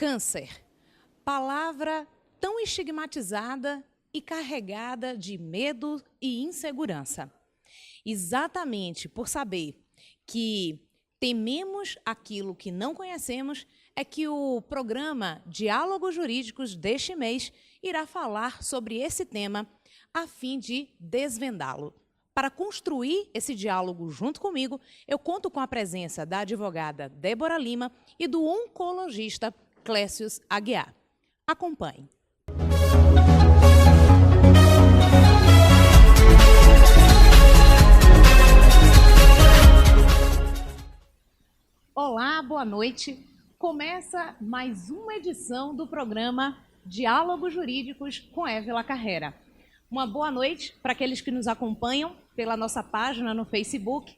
Câncer, palavra tão estigmatizada e carregada de medo e insegurança. Exatamente por saber que tememos aquilo que não conhecemos, é que o programa Diálogos Jurídicos deste mês irá falar sobre esse tema a fim de desvendá-lo. Para construir esse diálogo junto comigo, eu conto com a presença da advogada Débora Lima e do oncologista Clécius Aguiar. Acompanhe. Olá, boa noite. Começa mais uma edição do programa Diálogos Jurídicos com Évila Carrera. Uma boa noite para aqueles que nos acompanham pela nossa página no Facebook.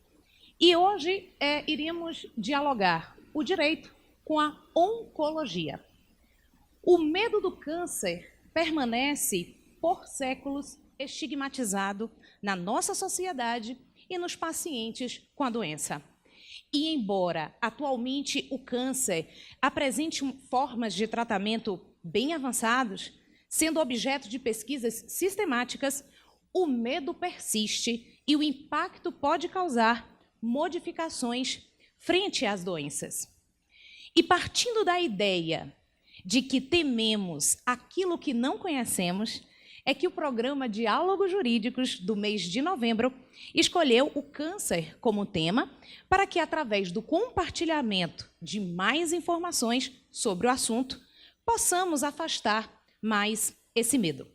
E hoje iremos dialogar o direito com a oncologia. O medo do câncer permanece por séculos estigmatizado na nossa sociedade e nos pacientes com a doença. E embora atualmente o câncer apresente formas de tratamento bem avançados, sendo objeto de pesquisas sistemáticas, o medo persiste e o impacto pode causar modificações frente às doenças. E partindo da ideia de que tememos aquilo que não conhecemos, é que o programa Diálogos Jurídicos do mês de novembro escolheu o câncer como tema para que, através do compartilhamento de mais informações sobre o assunto, possamos afastar mais esse medo.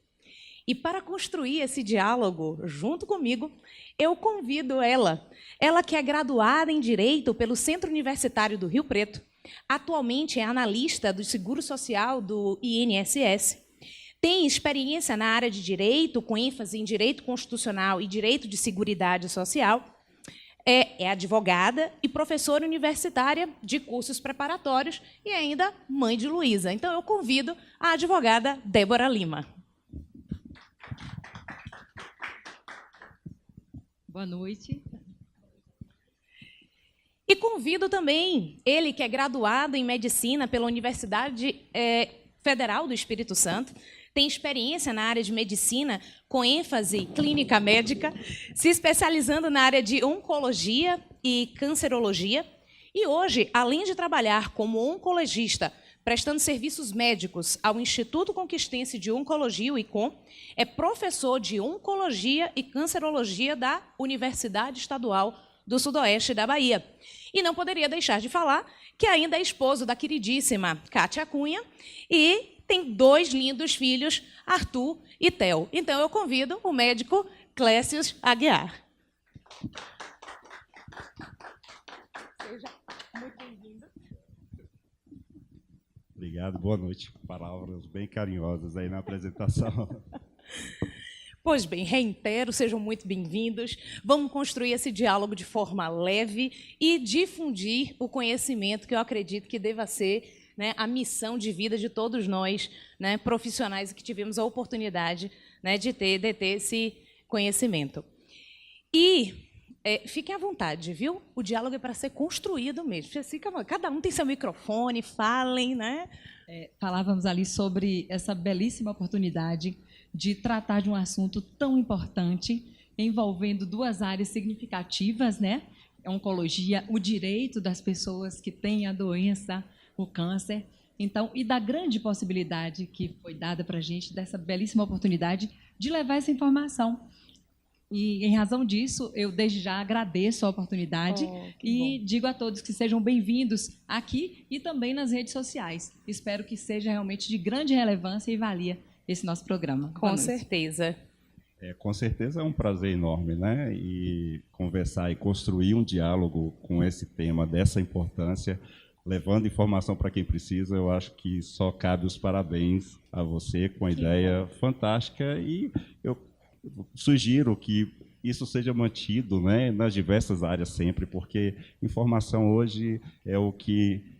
E para construir esse diálogo junto comigo, eu convido ela que é graduada em Direito pelo Centro Universitário do Rio Preto, atualmente é analista do Seguro Social do INSS, tem experiência na área de Direito, com ênfase em Direito Constitucional e Direito de Seguridade Social, é advogada e professora universitária de cursos preparatórios e ainda mãe de Luísa. Então, eu convido a advogada Débora Lima. Boa noite. E convido também ele, que é graduado em Medicina pela Universidade Federal do Espírito Santo, tem experiência na área de medicina, com ênfase clínica médica, se especializando na área de oncologia e cancerologia. E hoje, além de trabalhar como oncologista, prestando serviços médicos ao Instituto Conquistense de Oncologia, o ICOM, é professor de oncologia e cancerologia da Universidade Estadual do Sudoeste da Bahia. E não poderia deixar de falar que ainda é esposo da queridíssima Kátia Cunha e tem 2 lindos filhos, Arthur e Theo. Então, eu convido o médico Clécius Aguiar. Seja muito bem-vindo. Obrigado, boa noite. Palavras bem carinhosas aí na apresentação. Pois bem, reitero, sejam muito bem-vindos. Vamos construir esse diálogo de forma leve e difundir o conhecimento que eu acredito que deva ser, né, a missão de vida de todos nós, né, profissionais que tivemos a oportunidade, né, de ter esse conhecimento. E fiquem à vontade, viu? O diálogo é para ser construído mesmo. Cada um tem seu microfone, falem, né? Falávamos ali sobre essa belíssima oportunidade de tratar de um assunto tão importante, envolvendo 2 áreas significativas, né? A oncologia, o direito das pessoas que têm a doença, o câncer, então, e da grande possibilidade que foi dada para a gente, dessa belíssima oportunidade de levar essa informação. E, em razão disso, eu desde já agradeço a oportunidade e digo a todos que sejam bem-vindos aqui e também nas redes sociais. Espero que seja realmente de grande relevância e valia esse nosso programa. Com certeza. Com certeza é um prazer enorme, né? E conversar e construir um diálogo com esse tema dessa importância, levando informação para quem precisa, eu acho que só cabe os parabéns a você com a ideia fantástica e eu sugiro que isso seja mantido, né, nas diversas áreas sempre, porque informação hoje é o que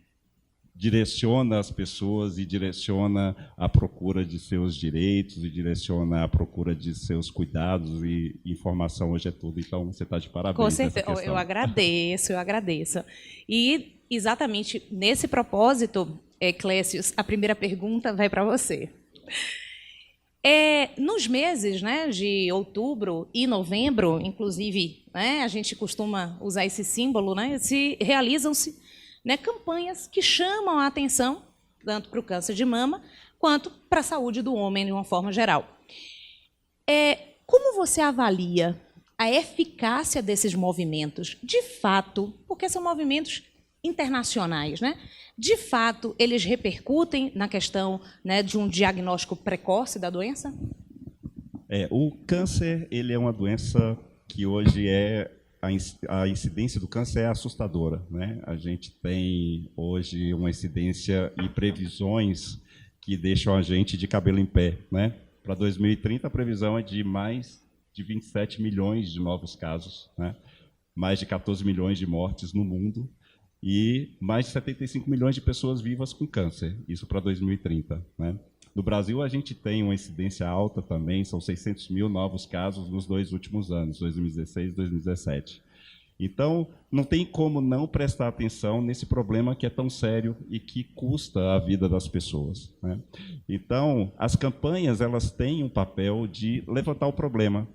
direciona as pessoas e direciona a procura de seus direitos e direciona a procura de seus cuidados, e informação hoje é tudo. Então, você está de parabéns. Com certeza, eu agradeço. E, exatamente nesse propósito, Clécius, a primeira pergunta vai para você. Nos meses, né, de outubro e novembro, inclusive, né, a gente costuma usar esse símbolo, né, realizam-se, né, campanhas que chamam a atenção tanto para o câncer de mama quanto para a saúde do homem de uma forma geral. Como você avalia a eficácia desses movimentos? De fato, porque são movimentos internacionais, né? De fato, eles repercutem na questão, né, de um diagnóstico precoce da doença? O câncer, ele é uma doença que hoje a incidência do câncer é assustadora, né? A gente tem hoje uma incidência e previsões que deixam a gente de cabelo em pé, né? Para 2030, a previsão é de mais de 27 milhões de novos casos, né? Mais de 14 milhões de mortes no mundo e mais de 75 milhões de pessoas vivas com câncer, isso para 2030, né? No Brasil, a gente tem uma incidência alta também, são 600 mil novos casos nos 2 últimos anos, 2016 e 2017. Então, não tem como não prestar atenção nesse problema que é tão sério e que custa a vida das pessoas, né? Então, as campanhas, elas têm um papel de levantar o problema.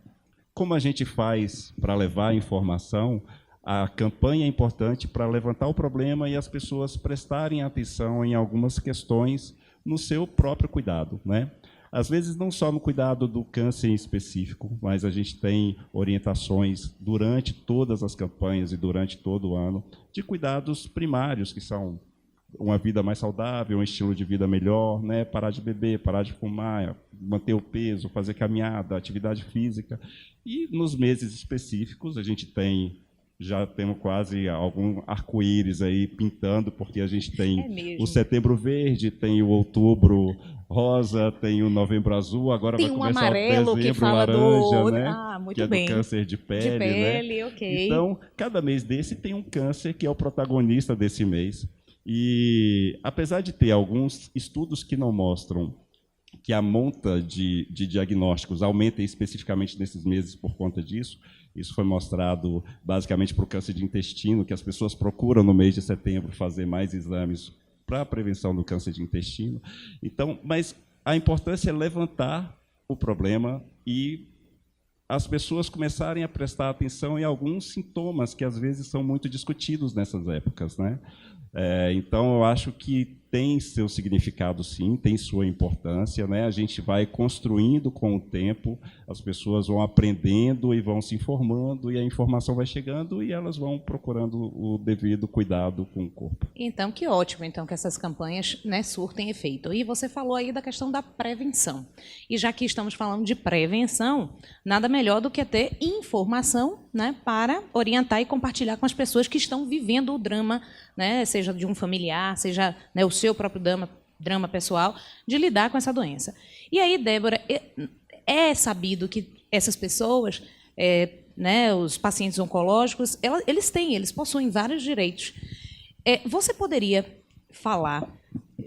Como a gente faz para levar a informação? A campanha é importante para levantar o problema e as pessoas prestarem atenção em algumas questões no seu próprio cuidado, né? Às vezes, não só no cuidado do câncer em específico, mas a gente tem orientações durante todas as campanhas e durante todo o ano de cuidados primários, que são uma vida mais saudável, um estilo de vida melhor, né? Parar de beber, parar de fumar, manter o peso, fazer caminhada, atividade física. E nos meses específicos, a gente já temos quase algum arco-íris aí pintando, porque a gente tem o setembro verde, tem o outubro rosa, tem o novembro azul, agora tem vai um começar amarelo o dezembro que fala laranja, né? muito que é bem. do câncer de pele, de pele, né? Ok. Então, cada mês desse tem um câncer que é o protagonista desse mês. E, apesar de ter alguns estudos que não mostram que a monta de diagnósticos aumenta especificamente nesses meses por conta disso, isso foi mostrado basicamente para o câncer de intestino, que as pessoas procuram no mês de setembro fazer mais exames para a prevenção do câncer de intestino. Então, mas a importância é levantar o problema e as pessoas começarem a prestar atenção em alguns sintomas que às vezes são muito discutidos nessas épocas, né? Então, eu acho que tem seu significado, sim, tem sua importância, né? A gente vai construindo com o tempo, as pessoas vão aprendendo e vão se informando, e a informação vai chegando e elas vão procurando o devido cuidado com o corpo. Então, que ótimo, então, que essas campanhas, né, surtem efeito. E você falou aí da questão da prevenção. E já que estamos falando de prevenção, nada melhor do que ter informação, né, para orientar e compartilhar com as pessoas que estão vivendo o drama, né, seja de um familiar, seja, né, o seu próprio drama pessoal, de lidar com essa doença. E aí, Débora, é sabido que essas pessoas, né, os pacientes oncológicos, eles possuem vários direitos. Você poderia falar,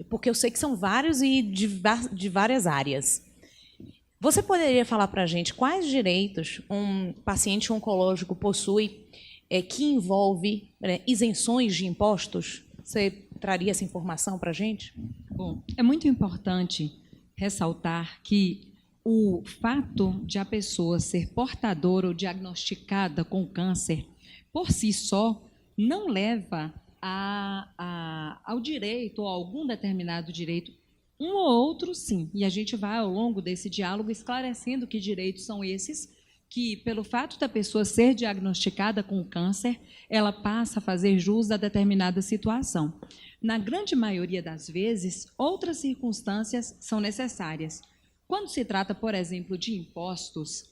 porque eu sei que são vários e de várias áreas, você poderia falar para a gente quais direitos um paciente oncológico possui que envolve isenções de impostos? Você traria essa informação para a gente? Bom, é muito importante ressaltar que o fato de a pessoa ser portadora ou diagnosticada com câncer, por si só, não leva ao direito, ou a algum determinado direito. Um ou outro, sim. E a gente vai, ao longo desse diálogo, esclarecendo que direitos são esses, que, pelo fato da pessoa ser diagnosticada com câncer, ela passa a fazer jus a determinada situação. Na grande maioria das vezes, outras circunstâncias são necessárias. Quando se trata, por exemplo, de impostos,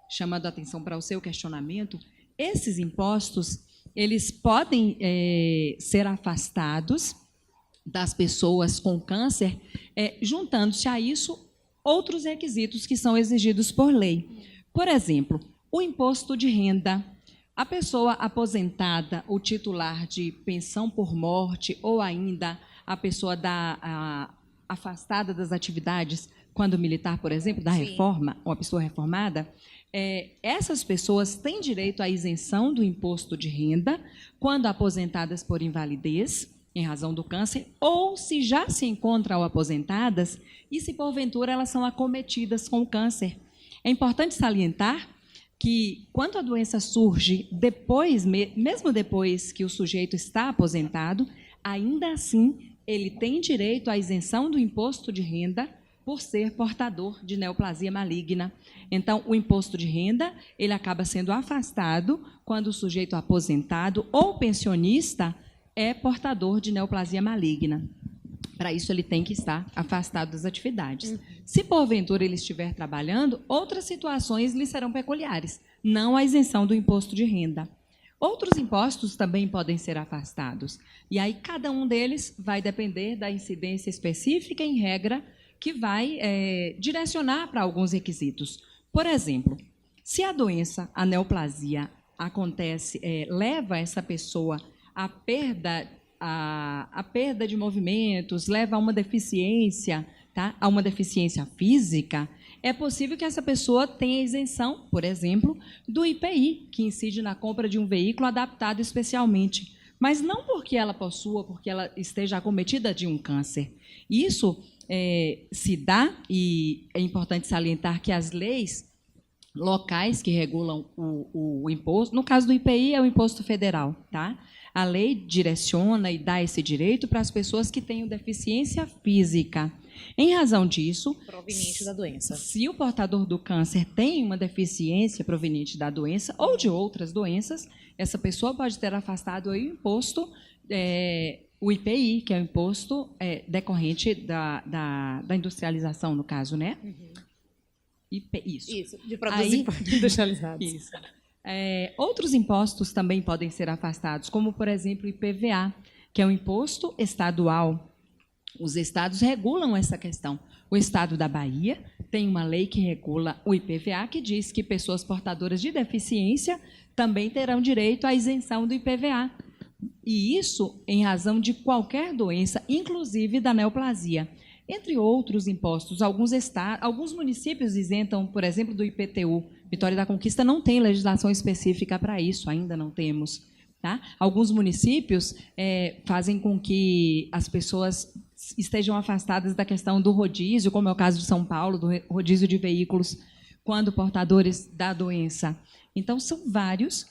chamando a atenção para o seu questionamento, esses impostos, eles podem ser afastados das pessoas com câncer, juntando-se a isso outros requisitos que são exigidos por lei. Por exemplo, o imposto de renda. A pessoa aposentada, o titular de pensão por morte, ou ainda a pessoa afastada das atividades, quando militar, por exemplo, da reforma, ou a pessoa reformada, essas pessoas têm direito à isenção do imposto de renda quando aposentadas por invalidez, em razão do câncer, ou se já se encontram aposentadas e se porventura elas são acometidas com o câncer. É importante salientar que quando a doença surge depois, mesmo depois que o sujeito está aposentado, ainda assim ele tem direito à isenção do imposto de renda por ser portador de neoplasia maligna. Então, o imposto de renda ele acaba sendo afastado quando o sujeito aposentado ou pensionista é portador de neoplasia maligna. Para isso, ele tem que estar afastado das atividades. Se, porventura, ele estiver trabalhando, outras situações lhe serão peculiares, não a isenção do imposto de renda. Outros impostos também podem ser afastados. E aí, cada um deles vai depender da incidência específica, em regra, que vai direcionar para alguns requisitos. Por exemplo, se a doença, a neoplasia, acontece, leva essa pessoa à perda de movimentos, leva a uma deficiência, tá? A uma deficiência física, é possível que essa pessoa tenha isenção, por exemplo, do IPI, que incide na compra de um veículo adaptado especialmente, mas não porque ela possua, porque ela esteja acometida de um câncer. Isso se dá, e é importante salientar que as leis locais que regulam o imposto, no caso do IPI é o imposto federal, tá? A lei direciona e dá esse direito para as pessoas que tenham deficiência física. Em razão disso, proveniente da doença. Se o portador do câncer tem uma deficiência proveniente da doença ou de outras doenças, essa pessoa pode ter afastado o imposto, o IPI, que é o imposto decorrente da industrialização, no caso, né? Isso, de produtos industrializados. Isso. Outros impostos também podem ser afastados, como, por exemplo, o IPVA, que é um imposto estadual. Os estados regulam essa questão. O estado da Bahia tem uma lei que regula o IPVA, que diz que pessoas portadoras de deficiência também terão direito à isenção do IPVA. E isso em razão de qualquer doença, inclusive da neoplasia. Entre outros impostos, alguns municípios isentam, por exemplo, do IPTU. Vitória da Conquista não tem legislação específica para isso, ainda não temos. Tá? Alguns municípios fazem com que as pessoas estejam afastadas da questão do rodízio, como é o caso de São Paulo, do rodízio de veículos, quando portadores da doença. Então, são várias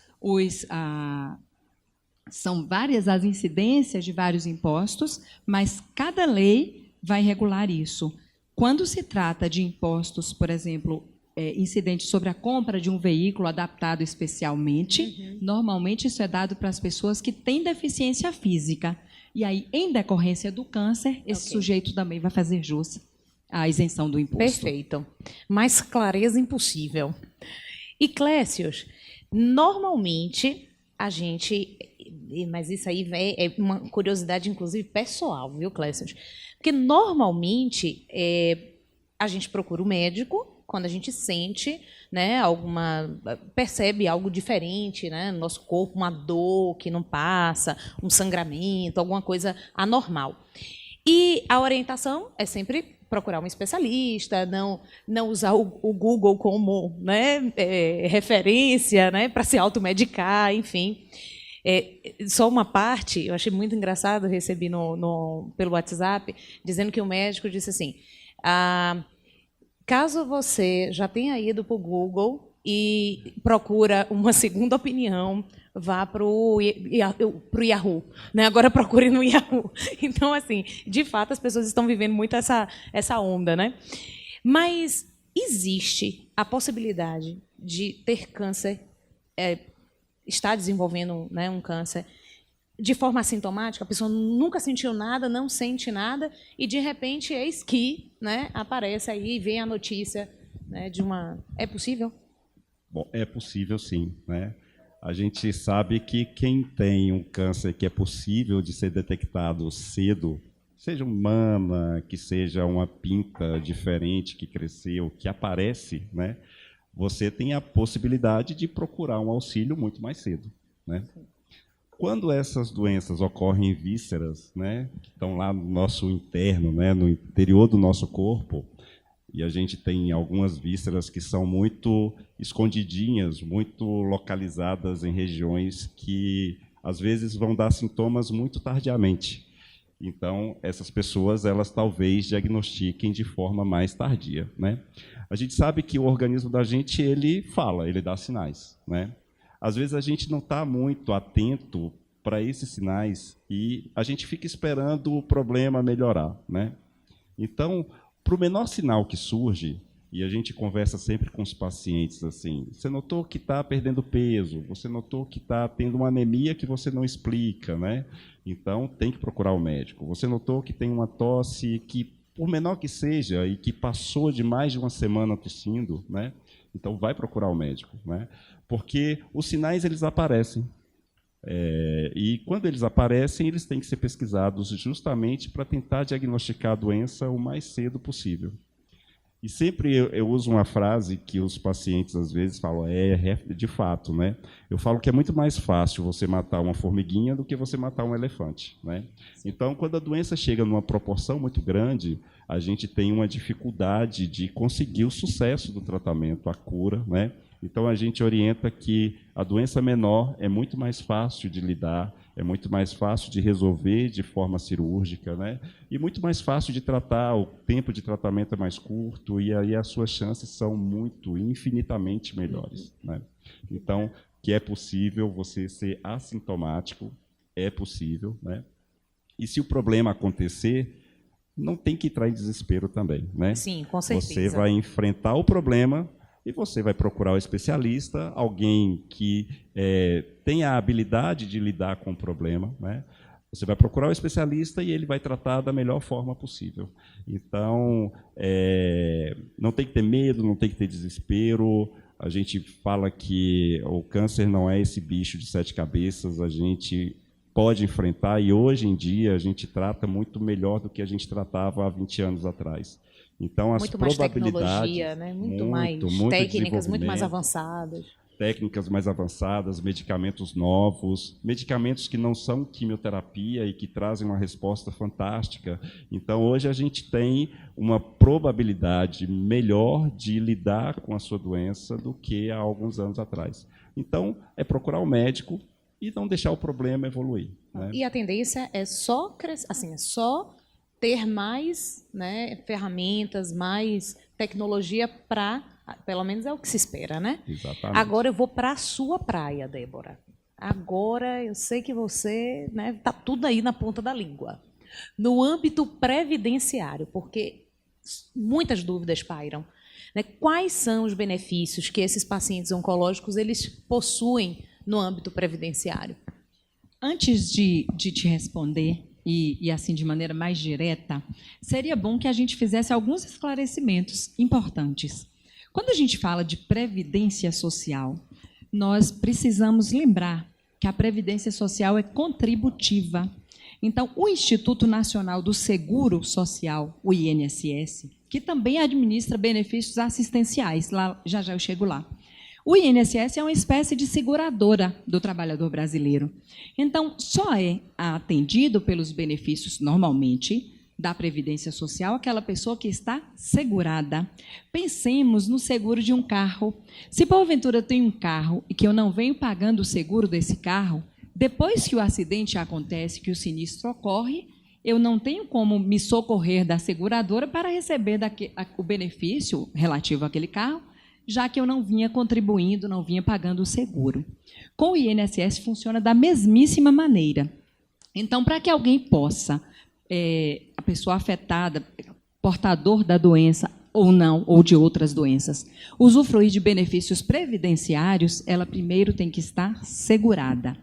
as incidências de vários impostos, mas cada lei vai regular isso. Quando se trata de impostos, por exemplo, incidentes sobre a compra de um veículo adaptado especialmente, normalmente isso é dado para as pessoas que têm deficiência física. E aí, em decorrência do câncer, esse sujeito também vai fazer jus à isenção do imposto. Perfeito. Mais clareza impossível. E, Clécius, normalmente a gente... Mas isso aí é uma curiosidade, inclusive, pessoal, viu, Clécius? Porque, normalmente, a gente procura o médico quando a gente sente, né, percebe algo diferente, né, no nosso corpo, uma dor que não passa, um sangramento, alguma coisa anormal. E a orientação é sempre procurar um especialista, não usar o Google como, né, referência, né, para se automedicar, enfim. Só uma parte, eu achei muito engraçado, recebi pelo WhatsApp, dizendo que o médico disse assim, caso você já tenha ido para o Google e procura uma segunda opinião, vá para o Yahoo. Né? Agora procure no Yahoo. Então, assim, de fato, as pessoas estão vivendo muito essa onda. Né? Mas existe a possibilidade de ter câncer, estar desenvolvendo, né, um câncer, de forma assintomática, a pessoa nunca sentiu nada, não sente nada, e, de repente, eis que, né, aparece aí e vem a notícia, né, de uma... É possível? Bom, é possível, sim. Né? A gente sabe que quem tem um câncer que é possível de ser detectado cedo, seja um mama, que seja uma pinta diferente que cresceu, que aparece, né, você tem a possibilidade de procurar um auxílio muito mais cedo. Né? Quando essas doenças ocorrem em vísceras, né, que estão lá no nosso interno, né, no interior do nosso corpo, e a gente tem algumas vísceras que são muito escondidinhas, muito localizadas em regiões que, às vezes, vão dar sintomas muito tardiamente. Então, essas pessoas, elas talvez diagnostiquem de forma mais tardia, né? A gente sabe que o organismo da gente, ele fala, ele dá sinais, né? Às vezes a gente não está muito atento para esses sinais e a gente fica esperando o problema melhorar, né? Então, para o menor sinal que surge, e a gente conversa sempre com os pacientes assim, você notou que está perdendo peso, você notou que está tendo uma anemia que você não explica, né? Então, tem que procurar o médico. Você notou que tem uma tosse que, por menor que seja, e que passou de mais de uma semana tossindo, né? Então, vai procurar o médico, né? Porque os sinais, eles aparecem. E quando eles aparecem, eles têm que ser pesquisados justamente para tentar diagnosticar a doença o mais cedo possível. E sempre eu uso uma frase que os pacientes às vezes falam, de fato, né? Eu falo que é muito mais fácil você matar uma formiguinha do que você matar um elefante, né? Então, quando a doença chega numa proporção muito grande, a gente tem uma dificuldade de conseguir o sucesso do tratamento, a cura, né? Então, a gente orienta que a doença menor é muito mais fácil de lidar, é muito mais fácil de resolver de forma cirúrgica, né? E muito mais fácil de tratar, o tempo de tratamento é mais curto, e aí as suas chances são infinitamente melhores, né? Então, que é possível você ser assintomático, é possível, né? E se o problema acontecer, não tem que entrar em desespero também, né? Sim, com certeza. Você vai enfrentar o problema e você vai procurar o especialista, alguém que tenha a habilidade de lidar com o problema, né? Você vai procurar o especialista e ele vai tratar da melhor forma possível. Então, não tem que ter medo, não tem que ter desespero. A gente fala que o câncer não é esse bicho de 7 cabeças, a gente pode enfrentar, e hoje em dia a gente trata muito melhor do que a gente tratava há 20 anos atrás. Então, as muito mais probabilidades... tecnologia, né? Muito mais técnicas, muito mais avançadas. Técnicas mais avançadas, medicamentos novos, medicamentos que não são quimioterapia e que trazem uma resposta fantástica. Então, hoje a gente tem uma probabilidade melhor de lidar com a sua doença do que há alguns anos atrás. Então, é procurar o médico e não deixar o problema evoluir, né? E a tendência é só crescer, assim, é só ter mais, né, ferramentas, mais tecnologia para, pelo menos é o que se espera, né? Exatamente. Agora eu vou para a sua praia, Débora. Agora eu sei que você, né, tá tudo aí na ponta da língua. No âmbito previdenciário, porque muitas dúvidas pairam, né? Quais são os benefícios que esses pacientes oncológicos eles possuem no âmbito previdenciário? Antes de te responder, e assim de maneira mais direta, seria bom que a gente fizesse alguns esclarecimentos importantes. Quando a gente fala de previdência social, nós precisamos lembrar que a previdência social é contributiva. Então, o Instituto Nacional do Seguro Social, o INSS, que também administra benefícios assistenciais, lá, já eu chego lá. O INSS é uma espécie de seguradora do trabalhador brasileiro. Então, só é atendido pelos benefícios, normalmente, da Previdência Social aquela pessoa que está segurada. Pensemos no seguro de um carro. Se, porventura, eu tenho um carro e que eu não venho pagando o seguro desse carro, depois que o acidente acontece, que o sinistro ocorre, eu não tenho como me socorrer da seguradora para receber o benefício relativo àquele carro, já que eu não vinha contribuindo, não vinha pagando o seguro. Com o INSS funciona da mesmíssima maneira. Então, para que alguém possa, a pessoa afetada, portador da doença ou não, ou de outras doenças, usufruir de benefícios previdenciários, ela primeiro tem que estar segurada.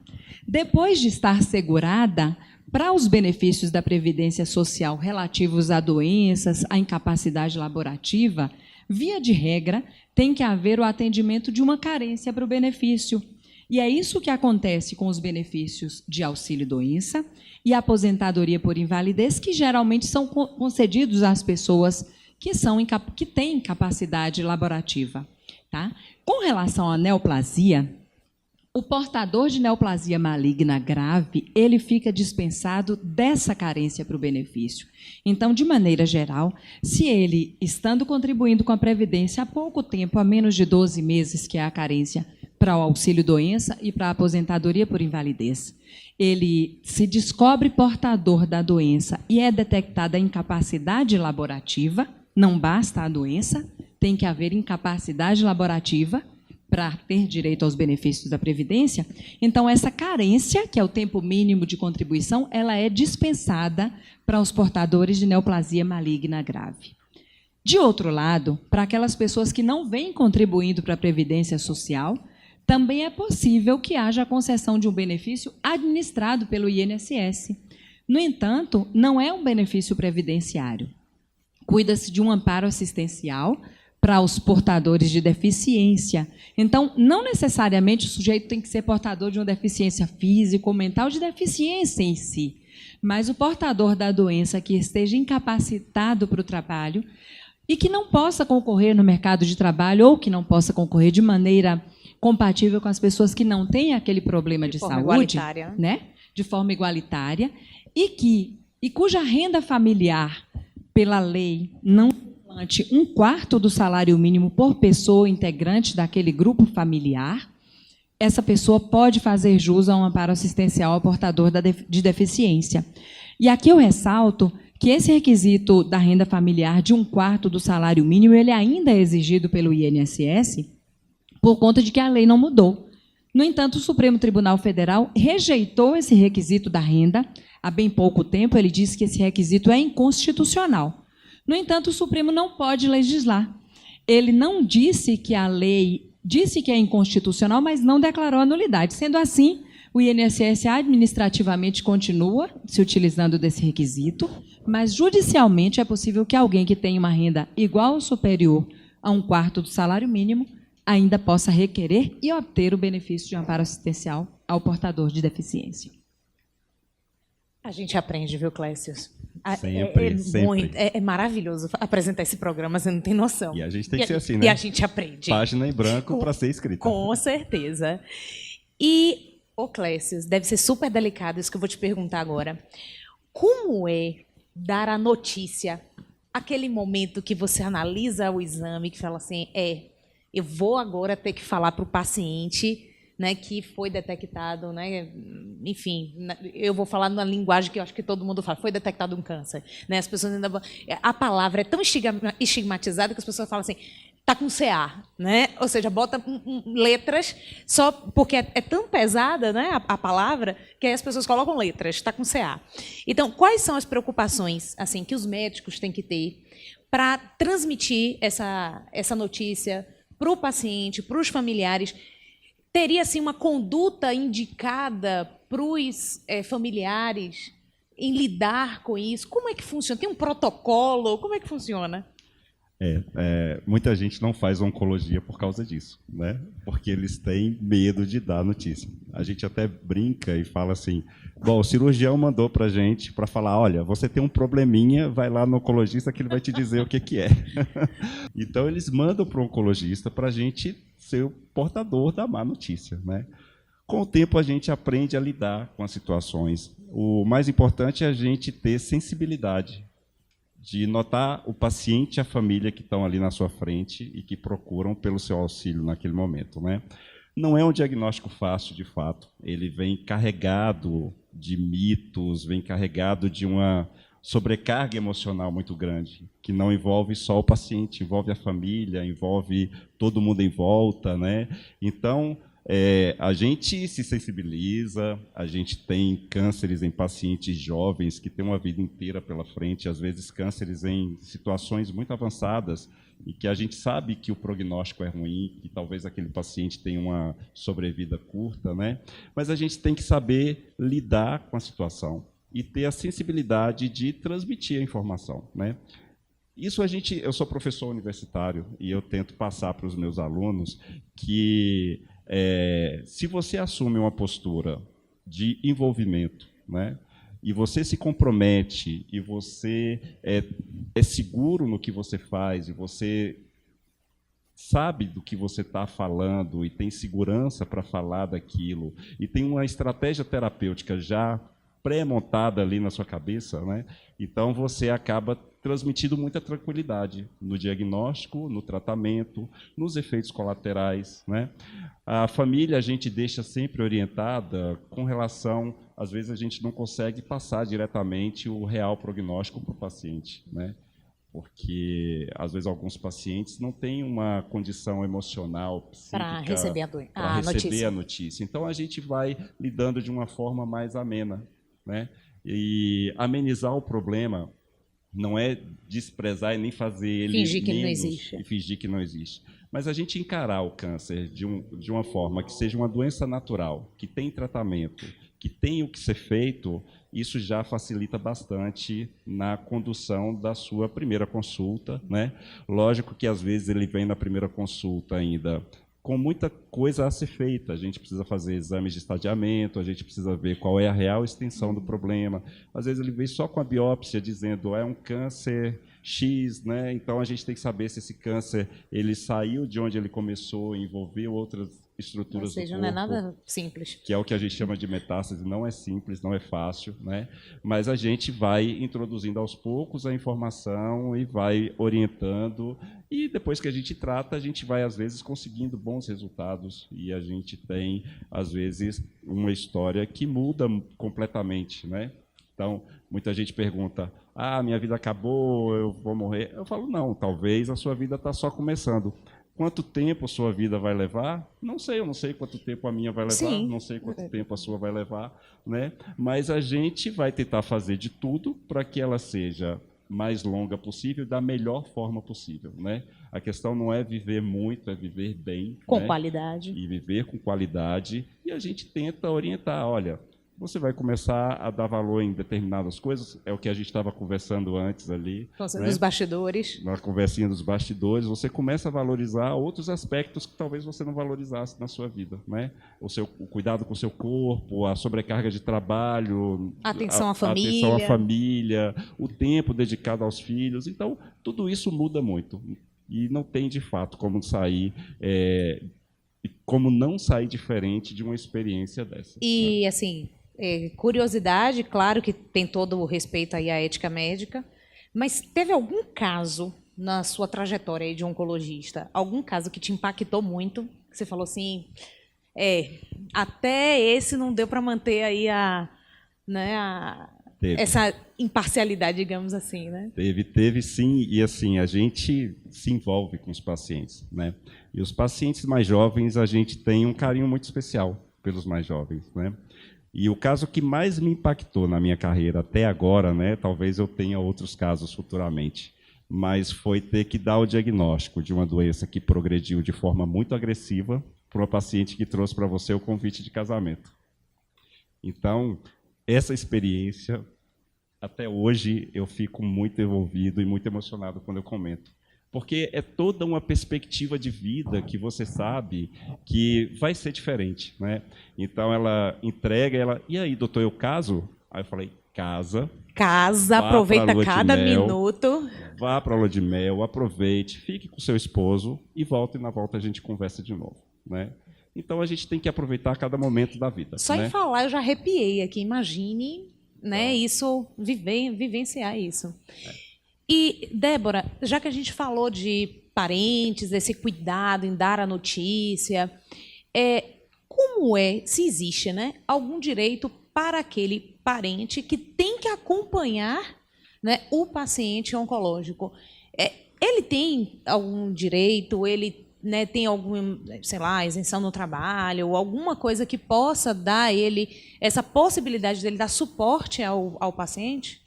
Depois de estar segurada, para os benefícios da Previdência Social relativos a doenças, à incapacidade laborativa, via de regra, tem que haver o atendimento de uma carência para o benefício. E é isso que acontece com os benefícios de auxílio-doença e aposentadoria por invalidez, que geralmente são concedidos às pessoas que têm incapacidade laborativa. Tá? Com relação à neoplasia, o portador de neoplasia maligna grave, ele fica dispensado dessa carência para o benefício. Então, de maneira geral, se ele, estando contribuindo com a Previdência há pouco tempo, há menos de 12 meses, que é a carência para o auxílio-doença e para a aposentadoria por invalidez, ele se descobre portador da doença e é detectada a incapacidade laborativa, não basta a doença, tem que haver incapacidade laborativa para ter direito aos benefícios da Previdência. Então, essa carência, que é o tempo mínimo de contribuição, ela é dispensada para os portadores de neoplasia maligna grave. De outro lado, para aquelas pessoas que não vêm contribuindo para a Previdência Social, também é possível que haja a concessão de um benefício administrado pelo INSS. No entanto, não é um benefício previdenciário. Cuida-se de um amparo assistencial para os portadores de deficiência. Então, não necessariamente o sujeito tem que ser portador de uma deficiência física ou mental, de deficiência em si, mas o portador da doença que esteja incapacitado para o trabalho e que não possa concorrer no mercado de trabalho ou que não possa concorrer de maneira compatível com as pessoas que não têm aquele problema de saúde, igualitária, né? De forma igualitária, e cuja renda familiar, pela lei, não ante 1/4 do salário mínimo por pessoa integrante daquele grupo familiar, essa pessoa pode fazer jus a um amparo assistencial ao portador de deficiência. E aqui eu ressalto que esse requisito da renda familiar de 1/4 do salário mínimo, ele ainda é exigido pelo INSS por conta de que a lei não mudou. No entanto, o Supremo Tribunal Federal rejeitou esse requisito da renda. Há bem pouco tempo, ele disse que esse requisito é inconstitucional. No entanto, o Supremo não pode legislar. Ele não disse que a lei disse que é inconstitucional, mas não declarou a nulidade. Sendo assim, o INSS administrativamente continua se utilizando desse requisito, mas judicialmente é possível que alguém que tenha uma renda igual ou superior a 1/4 do salário mínimo ainda possa requerer e obter o benefício de amparo assistencial ao portador de deficiência. A gente aprende, viu, Clécius? Sempre, sempre. É maravilhoso apresentar esse programa, você não tem noção. E a gente tem que ser assim, né? E a gente aprende. Página em branco para ser escrita. Com certeza. E, Clécius, deve ser super delicado isso que eu vou te perguntar agora. Como é dar a notícia, aquele momento que você analisa o exame, que fala assim, eu vou agora ter que falar para o paciente, né, que foi detectado, né, enfim, eu vou falar numa linguagem que eu acho que todo mundo fala, foi detectado um câncer, né, as pessoas ainda a palavra é tão estigmatizada que as pessoas falam assim, tá com CA, né, ou seja, bota letras só porque é tão pesada, né, a palavra, que aí as pessoas colocam letras, tá com CA. Então, quais são as preocupações assim que os médicos têm que ter para transmitir essa notícia para o paciente, para os familiares? Teria assim, uma conduta indicada para os familiares em lidar com isso? Como é que funciona? Tem um protocolo? Como é que funciona? Muita gente não faz oncologia por causa disso, né? Porque eles têm medo de dar notícia. A gente até brinca e fala assim, bom, o cirurgião mandou para a gente para falar, olha, você tem um probleminha, vai lá no oncologista que ele vai te dizer o que é. Então, eles mandam para o oncologista para a gente ser o portador da má notícia, né? Com o tempo, a gente aprende a lidar com as situações. O mais importante é a gente ter sensibilidade de notar o paciente e a família que estão ali na sua frente e que procuram pelo seu auxílio naquele momento, né? Não é um diagnóstico fácil, de fato. Ele vem carregado de mitos, vem carregado de uma sobrecarga emocional muito grande, que não envolve só o paciente, envolve a família, envolve todo mundo em volta, né? Então, a gente se sensibiliza, a gente tem cânceres em pacientes jovens que têm uma vida inteira pela frente, às vezes cânceres em situações muito avançadas, e que a gente sabe que o prognóstico é ruim, que talvez aquele paciente tenha uma sobrevida curta, né? Mas a gente tem que saber lidar com a situação e ter a sensibilidade de transmitir a informação, né? Isso eu sou professor universitário e eu tento passar para os meus alunos que se você assume uma postura de envolvimento, né, e você se compromete, e você é seguro no que você faz, e você sabe do que você está falando, e tem segurança para falar daquilo, e tem uma estratégia terapêutica já pré-montada ali na sua cabeça, né, então você acaba transmitindo muita tranquilidade no diagnóstico, no tratamento, nos efeitos colaterais, né? A família a gente deixa sempre orientada com relação às vezes a gente não consegue passar diretamente o real prognóstico para o paciente, né? Porque, às vezes, alguns pacientes não têm uma condição emocional, psíquica, Para receber para receber a notícia. Então, a gente vai lidando de uma forma mais amena, né? E amenizar o problema não é desprezar e nem fazer ele fingir que menos, não existe. e fingir que não existe. Mas a gente encarar o câncer de uma forma que seja uma doença natural, que tem tratamento, que tem o que ser feito, isso já facilita bastante na condução da sua primeira consulta, né? Lógico que, às vezes, ele vem na primeira consulta ainda com muita coisa a ser feita. A gente precisa fazer exames de estadiamento, a gente precisa ver qual é a real extensão do problema. Às vezes ele vem só com a biópsia dizendo é um câncer X, né? Então a gente tem que saber se esse câncer ele saiu de onde ele começou, envolveu outras estruturas do corpo. Ou seja, não é nada simples. Que é o que a gente chama de metástase, não é simples, não é fácil, né? Mas a gente vai introduzindo aos poucos a informação e vai orientando, e depois que a gente trata, a gente vai, às vezes, conseguindo bons resultados, e a gente tem, às vezes, uma história que muda completamente, né? Então, muita gente pergunta, minha vida acabou, eu vou morrer. Eu falo, não, talvez a sua vida está só começando. Quanto tempo a sua vida vai levar? Não sei, eu não sei quanto tempo a minha vai levar, Sim. Não sei quanto tempo a sua vai levar, né? Mas a gente vai tentar fazer de tudo para que ela seja mais longa possível, da melhor forma possível, né? A questão não é viver muito, é viver bem. Com né? qualidade. E viver com qualidade. E a gente tenta orientar, olha, você vai começar a dar valor em determinadas coisas, é o que a gente estava conversando antes ali. Nos bastidores. Na conversinha dos bastidores, você começa a valorizar outros aspectos que talvez você não valorizasse na sua vida, né? O cuidado com o seu corpo, a sobrecarga de trabalho, Atenção à família, o tempo dedicado aos filhos. Então, tudo isso muda muito. E não tem, de fato, como sair... como não sair diferente de uma experiência dessa. E, né? assim... curiosidade, claro que tem todo o respeito aí à ética médica, mas teve algum caso na sua trajetória aí de oncologista, algum caso que te impactou muito, que você falou assim, até esse não deu para manter aí essa imparcialidade, digamos assim, né? Teve sim, e assim, a gente se envolve com os pacientes, né? E os pacientes mais jovens, a gente tem um carinho muito especial pelos mais jovens, né? E o caso que mais me impactou na minha carreira até agora, né, talvez eu tenha outros casos futuramente, mas foi ter que dar o diagnóstico de uma doença que progrediu de forma muito agressiva para uma paciente que trouxe para você o convite de casamento. Então, essa experiência, até hoje, eu fico muito envolvido e muito emocionado quando eu comento. Porque é toda uma perspectiva de vida que você sabe que vai ser diferente, né? Então, ela entrega, e aí, doutor, eu caso? Aí eu falei, casa, aproveita cada minuto. Vá para a lua de mel, aproveite, fique com seu esposo e volte, e na volta a gente conversa de novo, né? Então, a gente tem que aproveitar cada momento da vida. Só né? em falar, eu já arrepiei aqui, imagine, né, isso, vivenciar isso. E, Débora, já que a gente falou de parentes, esse cuidado em dar a notícia, se existe, né, algum direito para aquele parente que tem que acompanhar, né, o paciente oncológico? Ele tem algum direito, ele, né, tem alguma, sei lá, isenção no trabalho, ou alguma coisa que possa dar a ele essa possibilidade dele dar suporte ao paciente?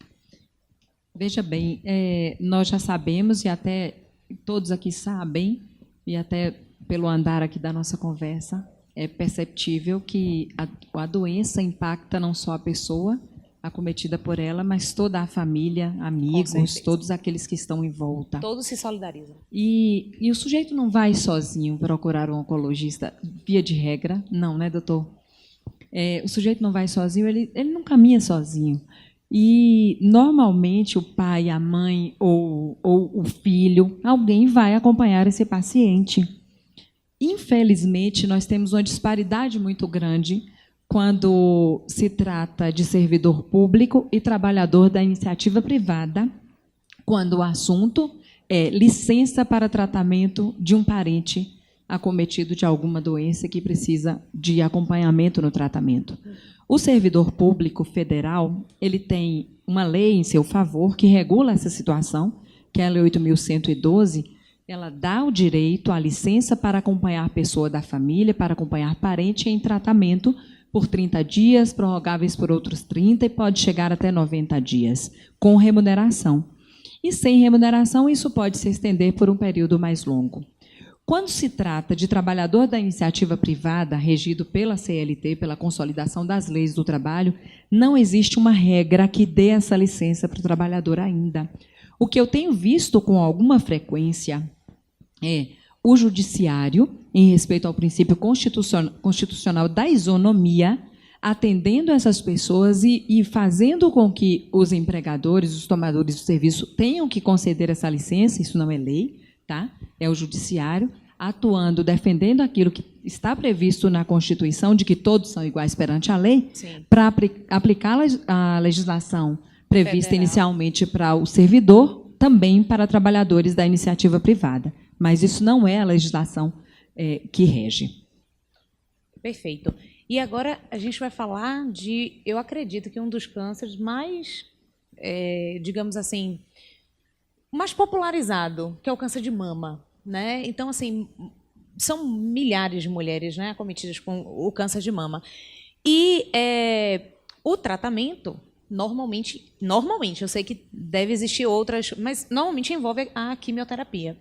Veja bem, nós já sabemos, e até todos aqui sabem, e até pelo andar aqui da nossa conversa, é perceptível que a doença impacta não só a pessoa acometida por ela, mas toda a família, amigos, todos aqueles que estão em volta. Todos se solidarizam. E o sujeito não vai sozinho procurar um oncologista, via de regra, não, né, doutor? O sujeito não vai sozinho, ele não caminha sozinho. E, normalmente, o pai, a mãe ou o filho, alguém vai acompanhar esse paciente. Infelizmente, nós temos uma disparidade muito grande quando se trata de servidor público e trabalhador da iniciativa privada, quando o assunto é licença para tratamento de um parente acometido de alguma doença que precisa de acompanhamento no tratamento. O servidor público federal, ele tem uma lei em seu favor que regula essa situação, que é a Lei 8.112, ela dá o direito à licença para acompanhar a pessoa da família, para acompanhar parente em tratamento por 30 dias, prorrogáveis por outros 30 e pode chegar até 90 dias, com remuneração. E sem remuneração, isso pode se estender por um período mais longo. Quando se trata de trabalhador da iniciativa privada, regido pela CLT, pela Consolidação das Leis do Trabalho, não existe uma regra que dê essa licença para o trabalhador ainda. O que eu tenho visto com alguma frequência é o judiciário, em respeito ao princípio constitucional da isonomia, atendendo essas pessoas e fazendo com que os empregadores, os tomadores do serviço, tenham que conceder essa licença, isso não é lei, tá? É o judiciário, atuando, defendendo aquilo que está previsto na Constituição, de que todos são iguais perante a lei, para aplicar a legislação prevista Federal. Inicialmente para o servidor, também para trabalhadores da iniciativa privada. Mas isso não é a legislação que rege. Perfeito. E agora a gente vai falar de, eu acredito que um dos cânceres mais, digamos assim, mais popularizado, que é o câncer de mama, né? Então, assim, são milhares de mulheres, né, acometidas com o câncer de mama. E o tratamento, normalmente, eu sei que deve existir outras, mas normalmente envolve a quimioterapia.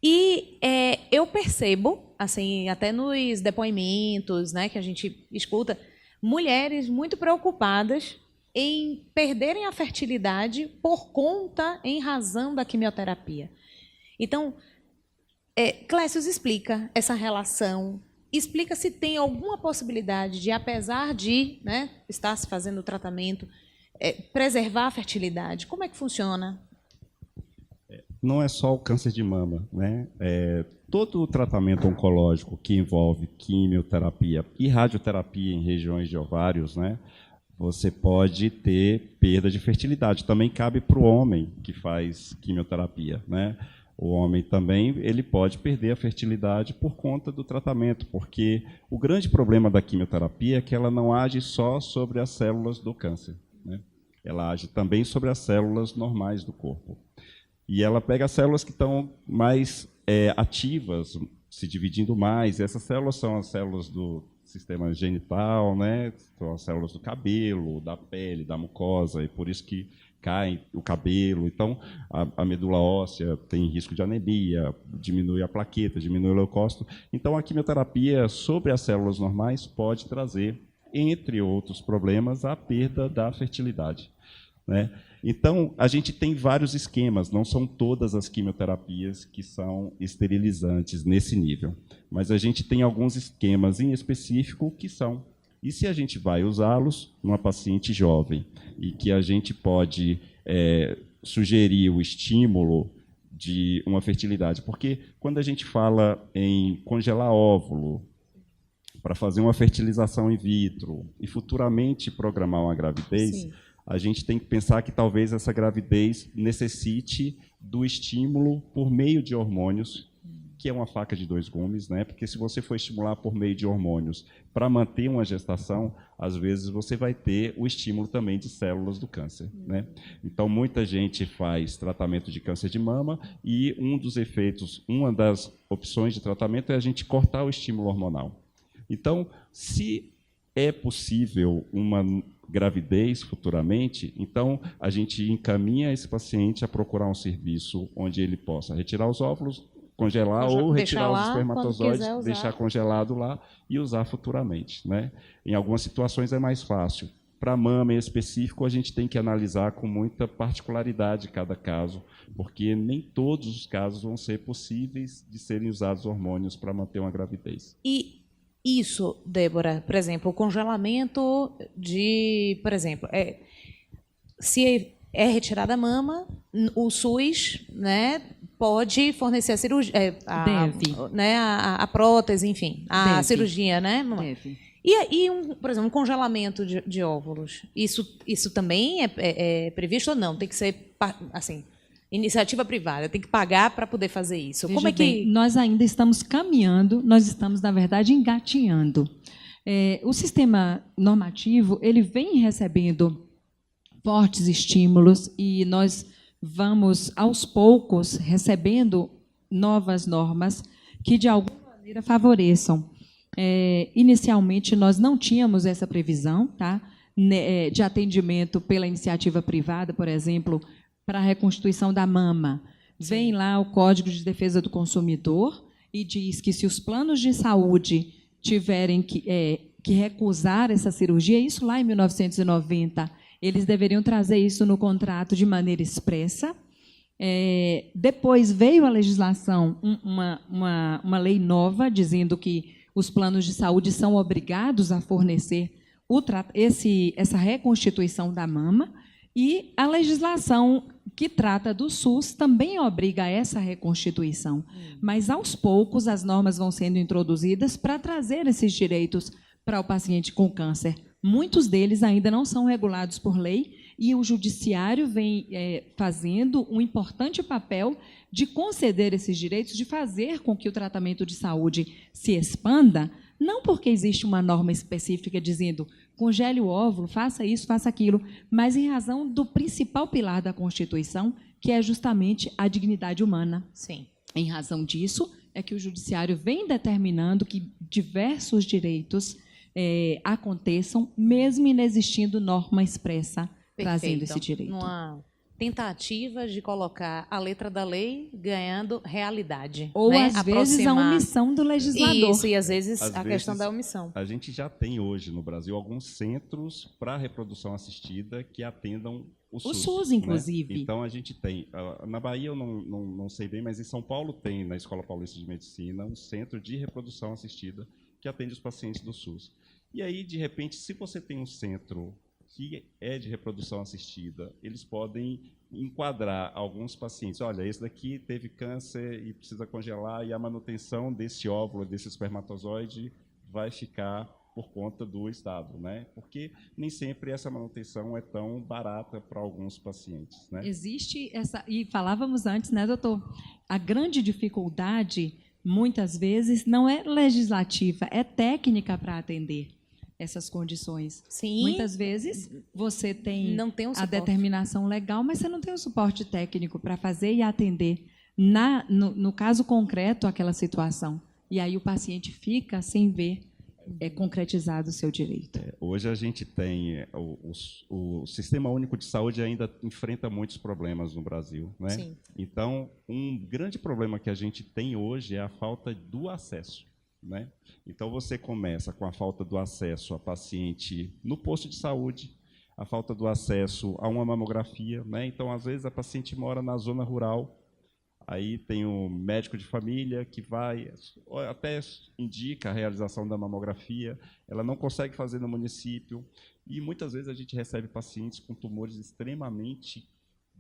E eu percebo, assim, até nos depoimentos, né, que a gente escuta, mulheres muito preocupadas em perderem a fertilidade por conta, em razão da quimioterapia. Então, Clécius explica essa relação, explica se tem alguma possibilidade de, apesar de, né, estar se fazendo o tratamento, preservar a fertilidade. Como é que funciona? Não é só o câncer de mama, né? Todo o tratamento oncológico que envolve quimioterapia e radioterapia em regiões de ovários, né? Você pode ter perda de fertilidade. Também cabe para o homem que faz quimioterapia, né? O homem também ele pode perder a fertilidade por conta do tratamento, porque o grande problema da quimioterapia é que ela não age só sobre as células do câncer, né? Ela age também sobre as células normais do corpo. E ela pega as células que estão mais ativas, se dividindo mais. Essas células são as células do sistema genital, né? São as células do cabelo, da pele, da mucosa, e por isso que cai o cabelo. Então, a medula óssea tem risco de anemia, diminui a plaqueta, diminui o leucócito. Então, a quimioterapia sobre as células normais pode trazer, entre outros problemas, a perda da fertilidade, né? Então, a gente tem vários esquemas, não são todas as quimioterapias que são esterilizantes nesse nível, mas a gente tem alguns esquemas em específico que são. E se a gente vai usá-los numa paciente jovem e que a gente pode sugerir o estímulo de uma fertilidade? Porque quando a gente fala em congelar óvulo para fazer uma fertilização in vitro e futuramente programar uma gravidez, sim, a gente tem que pensar que talvez essa gravidez necessite do estímulo por meio de hormônios, que é uma faca de dois gumes, né? Porque se você for estimular por meio de hormônios para manter uma gestação, às vezes você vai ter o estímulo também de células do câncer, né? Então, muita gente faz tratamento de câncer de mama e um dos efeitos, uma das opções de tratamento é a gente cortar o estímulo hormonal. Então, se é possível uma gravidez futuramente, então a gente encaminha esse paciente a procurar um serviço onde ele possa retirar os óvulos, congelar ou retirar os espermatozoides, deixar congelado lá e usar futuramente, né? Em algumas situações é mais fácil. Para mama em específico, a gente tem que analisar com muita particularidade cada caso, porque nem todos os casos vão ser possíveis de serem usados hormônios para manter uma gravidez. E isso, Débora, por exemplo, o congelamento de, por exemplo, se é retirada a mama, o SUS, né, pode fornecer a cirurgia, a prótese, enfim, a cirurgia, né? Deve. E por exemplo, um congelamento de óvulos, isso também é previsto ou não? Tem que ser, assim, iniciativa privada, tem que pagar para poder fazer isso. Veja como é que bem, nós ainda estamos caminhando, nós estamos, na verdade, engatinhando. O sistema normativo ele vem recebendo fortes estímulos e nós vamos, aos poucos, recebendo novas normas que, de alguma maneira, favoreçam. Inicialmente, nós não tínhamos essa previsão, tá, de atendimento pela iniciativa privada, por exemplo, para a reconstituição da mama. Vem lá o Código de Defesa do Consumidor e diz que, se os planos de saúde tiverem que recusar essa cirurgia, isso lá em 1990, eles deveriam trazer isso no contrato de maneira expressa. Depois veio a legislação, uma lei nova, dizendo que os planos de saúde são obrigados a fornecer essa reconstituição da mama, e a legislação que trata do SUS também obriga a essa reconstituição. Mas, aos poucos, as normas vão sendo introduzidas para trazer esses direitos para o paciente com câncer. Muitos deles ainda não são regulados por lei, e o judiciário vem fazendo um importante papel de conceder esses direitos, de fazer com que o tratamento de saúde se expanda, não porque existe uma norma específica dizendo congele o óvulo, faça isso, faça aquilo, mas em razão do principal pilar da Constituição, que é justamente a dignidade humana. Sim. Em Em razão disso, é que o judiciário vem determinando que diversos direitos aconteçam, mesmo inexistindo norma expressa trazendo esse direito. Uma tentativa de colocar a letra da lei ganhando realidade. Ou, né? às vezes, a omissão do legislador. Isso, e às vezes Às a questão da omissão. A gente já tem hoje no Brasil alguns centros para reprodução assistida que atendam o SUS, inclusive. Né? Então, a gente tem, na Bahia eu não sei bem, mas em São Paulo tem, na Escola Paulista de Medicina, um centro de reprodução assistida que atende os pacientes do SUS. E aí, de repente, se você tem um centro que é de reprodução assistida, eles podem enquadrar alguns pacientes. Olha, esse daqui teve câncer e precisa congelar, e a manutenção desse óvulo, desse espermatozoide, vai ficar por conta do Estado, né? Porque nem sempre essa manutenção é tão barata para alguns pacientes, né? Existe essa, e falávamos antes, né, doutor? A grande dificuldade, muitas vezes, não é legislativa, é técnica para atender essas condições. Sim. Muitas vezes você tem a determinação legal, mas você não tem o suporte técnico para fazer e atender, no caso concreto, aquela situação. E aí o paciente fica sem ver concretizado o seu direito. Hoje a gente tem, o Sistema Único de Saúde ainda enfrenta muitos problemas no Brasil, né? Sim. Então, um grande problema que a gente tem hoje é a falta do acesso, né? Então, você começa com a falta do acesso a paciente no posto de saúde, a falta do acesso a uma mamografia, né? Então, às vezes, a paciente mora na zona rural, aí tem o médico de família que vai, até indica a realização da mamografia, ela não consegue fazer no município, e muitas vezes a gente recebe pacientes com tumores extremamente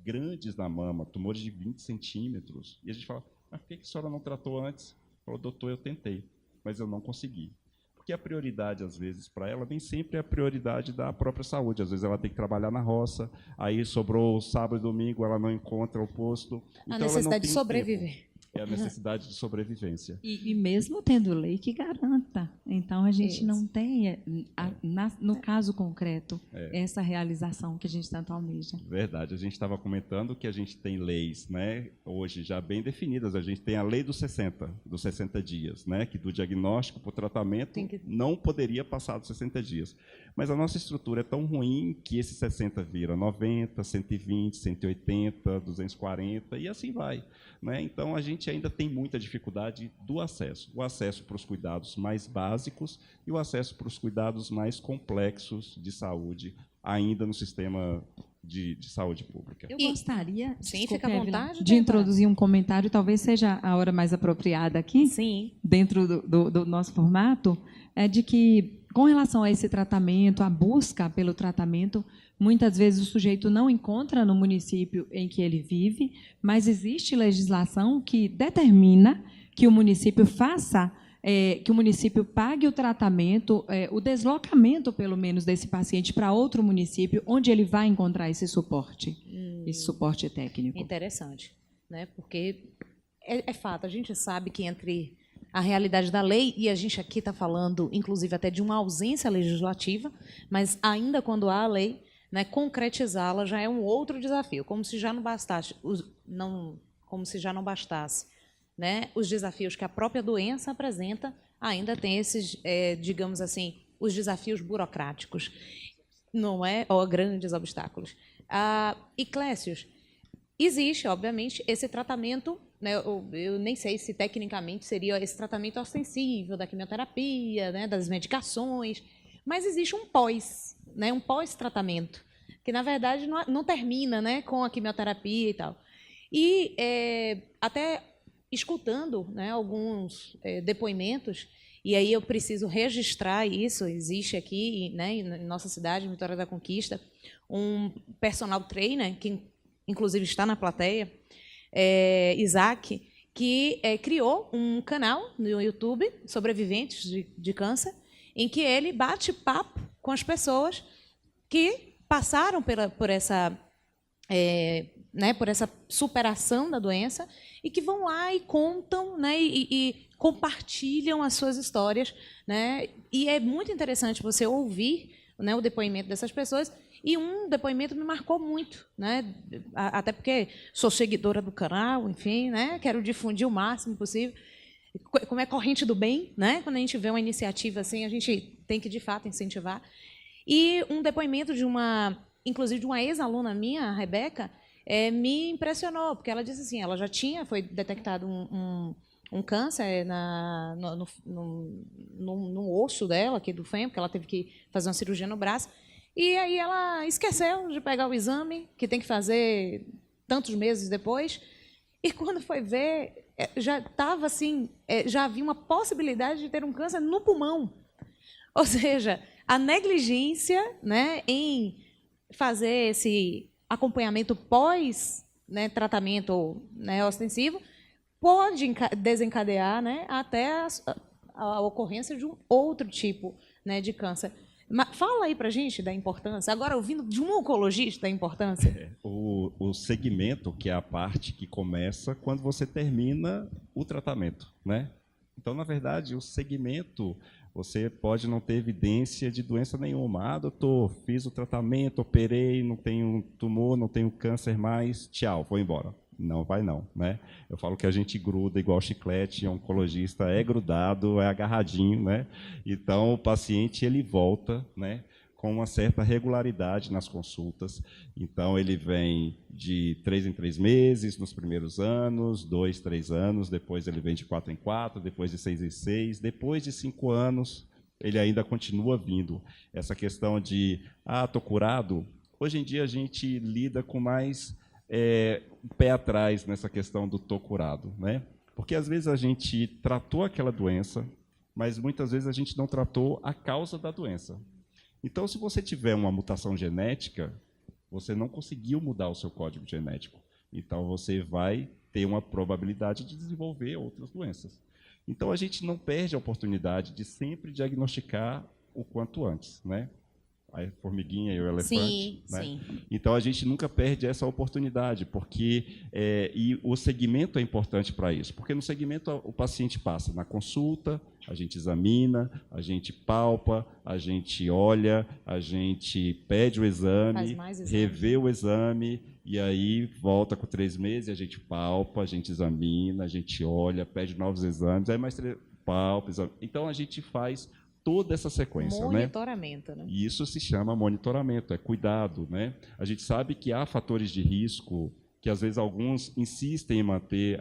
grandes na mama, tumores de 20 centímetros, e a gente fala, mas por que a senhora não tratou antes? Falou, doutor, eu tentei, mas eu não consegui. Porque a prioridade, às vezes, para ela, nem sempre é a prioridade da própria saúde. Às vezes ela tem que trabalhar na roça, aí sobrou sábado e domingo, ela não encontra o posto. A então necessidade ela não tem de sobreviver. tempo. É a necessidade de sobrevivência. E mesmo tendo lei que garanta. Então, a gente não tem, no caso concreto, essa realização que a gente tanto almeja. Verdade. A gente estava comentando que a gente tem leis, né, hoje já bem definidas. A gente tem a lei dos 60 dias, né, que do diagnóstico para o tratamento não poderia passar dos 60 dias. Mas a nossa estrutura é tão ruim que esses 60 vira 90, 120, 180, 240 e assim vai, né? Então, a gente ainda tem muita dificuldade do acesso. O acesso para os cuidados mais básicos e o acesso para os cuidados mais complexos de saúde, ainda no sistema de saúde pública. Eu gostaria, fica à vontade, de introduzir um comentário, talvez seja a hora mais apropriada aqui, dentro do nosso formato, de que, com relação a esse tratamento, a busca pelo tratamento, muitas vezes o sujeito não encontra no município em que ele vive, mas existe legislação que determina que o município que o município pague o tratamento, o deslocamento, pelo menos, desse paciente para outro município, onde ele vai encontrar esse suporte técnico. Interessante, né? Porque é fato, a gente sabe que entre a realidade da lei, e a gente aqui está falando, inclusive, até de uma ausência legislativa, mas ainda quando há a lei, né, concretizá-la já é um outro desafio, como se já não bastasse, né, os desafios que a própria doença apresenta, ainda tem esses, digamos assim, os desafios burocráticos, não é? Ou grandes obstáculos. E, Clécius, existe, obviamente, esse tratamento, né, eu nem sei se tecnicamente seria esse tratamento ostensível da quimioterapia, né, das medicações, mas existe um pós, né, um pós-tratamento, que, na verdade, não termina, né, com a quimioterapia e tal. E até escutando, né, alguns depoimentos, e aí eu preciso registrar isso, existe aqui, né, em nossa cidade, em Vitória da Conquista, um personal trainer, que inclusive está na plateia, Isaac, que criou um canal no YouTube, Sobreviventes de Câncer, em que ele bate papo com as pessoas que passaram por essa superação da doença e que vão lá e contam, né, e compartilham as suas histórias, né, e é muito interessante você ouvir, né, o depoimento dessas pessoas. E um depoimento me marcou muito, né, até porque sou seguidora do canal, enfim, né, quero difundir o máximo possível. Como é corrente do bem, né, quando a gente vê uma iniciativa assim, a gente tem que, de fato, incentivar. E um depoimento inclusive de uma ex-aluna minha, a Rebeca, me impressionou, porque ela disse assim, ela já foi detectado um câncer no osso dela, aqui do fêmur, porque ela teve que fazer uma cirurgia no braço, e aí ela esqueceu de pegar o exame, que tem que fazer tantos meses depois, e quando foi ver, já estava assim, já havia uma possibilidade de ter um câncer no pulmão. Ou seja, a negligência, né, em fazer esse acompanhamento pós, né, tratamento, né, ostensivo, pode desencadear, né, até a ocorrência de um outro tipo, né, de câncer. Mas fala aí para a gente da importância, agora ouvindo de um oncologista, da importância. O segmento, que é a parte que começa quando você termina o tratamento, né? Então, na verdade, o segmento, você pode não ter evidência de doença nenhuma. Doutor, fiz o tratamento, operei, não tenho tumor, não tenho câncer mais, tchau, vou embora. Não vai não, né? Eu falo que a gente gruda igual chiclete, oncologista é grudado, é agarradinho, né? Então, o paciente, ele volta, né, com uma certa regularidade nas consultas. Então, ele vem de 3 em 3 meses nos primeiros anos, 2, 3 anos, depois ele vem de 4 em 4, depois de 6 em 6, depois de 5 anos, ele ainda continua vindo. Essa questão de, estou curado, hoje em dia a gente lida com mais um pé atrás nessa questão do estou curado, né? Porque às vezes a gente tratou aquela doença, mas muitas vezes a gente não tratou a causa da doença. Então, se você tiver uma mutação genética, você não conseguiu mudar o seu código genético. Então, você vai ter uma probabilidade de desenvolver outras doenças. Então, a gente não perde a oportunidade de sempre diagnosticar o quanto antes, né? A formiguinha e o elefante. Sim, né? sim. Então, a gente nunca perde essa oportunidade, porque e o segmento é importante para isso, porque no segmento o paciente passa na consulta, a gente examina, a gente palpa, a gente olha, a gente pede o exame, revê o exame, e aí volta com 3 meses, a gente palpa, a gente examina, a gente olha, pede novos exames, aí mais 3, palpa, exame. Então, a gente faz toda essa sequência, monitoramento, né? E isso se chama monitoramento, é cuidado, né? A gente sabe que há fatores de risco que às vezes alguns insistem em manter.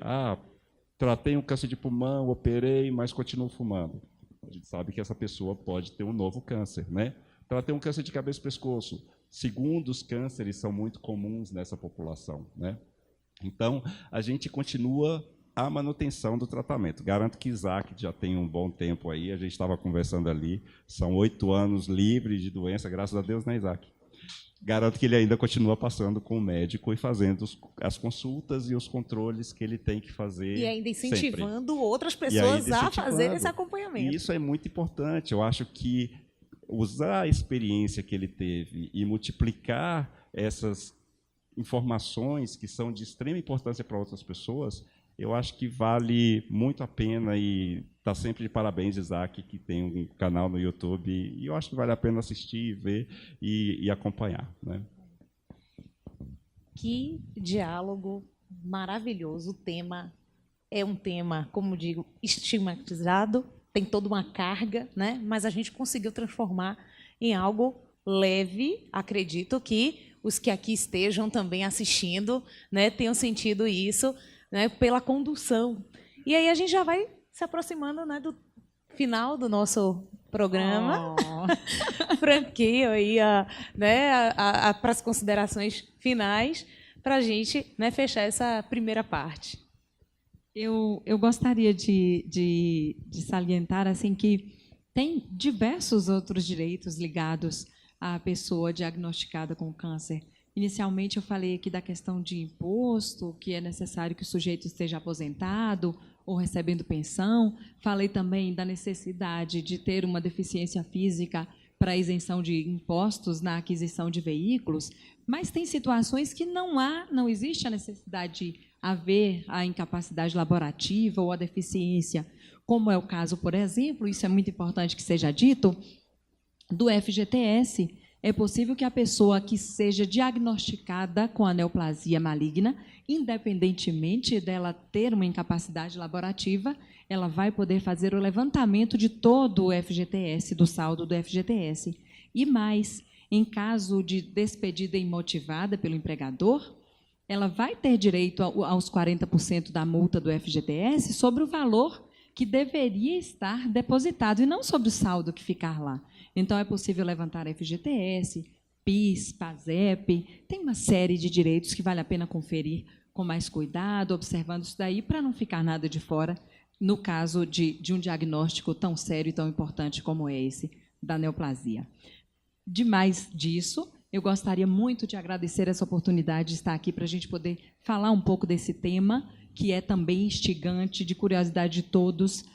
Tratei um câncer de pulmão, operei, mas continuo fumando. A gente sabe que essa pessoa pode ter um novo câncer, né? Tratei um câncer de cabeça e pescoço. Segundos cânceres são muito comuns nessa população, né? Então, a gente continua a manutenção do tratamento. Garanto que Isaac já tem um bom tempo aí, a gente estava conversando ali, são 8 anos livre de doença, graças a Deus, né, Isaac? Garanto que ele ainda continua passando com o médico e fazendo as consultas e os controles que ele tem que fazer. E ainda incentivando sempre. Outras pessoas a fazer esse acompanhamento. E isso é muito importante. Eu acho que usar a experiência que ele teve e multiplicar essas informações que são de extrema importância para outras pessoas eu acho que vale muito a pena e está sempre de parabéns, Isaac, que tem um canal no YouTube, e eu acho que vale a pena assistir, ver e acompanhar, né? Que diálogo maravilhoso. O tema é um tema, como digo, estigmatizado, tem toda uma carga, né? Mas a gente conseguiu transformar em algo leve. Acredito que os que aqui estejam também assistindo, né, tenham sentido isso, né, pela condução. E aí a gente já vai se aproximando, né, do final do nosso programa. Franqueio aí né, para as considerações finais, para a gente, né, fechar essa primeira parte. Eu gostaria de salientar assim, que tem diversos outros direitos ligados à pessoa diagnosticada com câncer. Inicialmente, eu falei aqui da questão de imposto, que é necessário que o sujeito esteja aposentado ou recebendo pensão. Falei também da necessidade de ter uma deficiência física para isenção de impostos na aquisição de veículos, mas tem situações que não existe a necessidade de haver a incapacidade laborativa ou a deficiência, como é o caso, por exemplo, isso é muito importante que seja dito, do FGTS. É possível que a pessoa que seja diagnosticada com a neoplasia maligna, independentemente dela ter uma incapacidade laborativa, ela vai poder fazer o levantamento de todo o FGTS, do saldo do FGTS. E mais, em caso de despedida imotivada pelo empregador, ela vai ter direito aos 40% da multa do FGTS sobre o valor que deveria estar depositado, e não sobre o saldo que ficar lá. Então, é possível levantar FGTS, PIS, PASEP, tem uma série de direitos que vale a pena conferir com mais cuidado, observando isso daí, para não ficar nada de fora, no caso de um diagnóstico tão sério e tão importante como é esse, da neoplasia. Demais disso, eu gostaria muito de agradecer essa oportunidade de estar aqui para a gente poder falar um pouco desse tema, que é também instigante, de curiosidade de todos.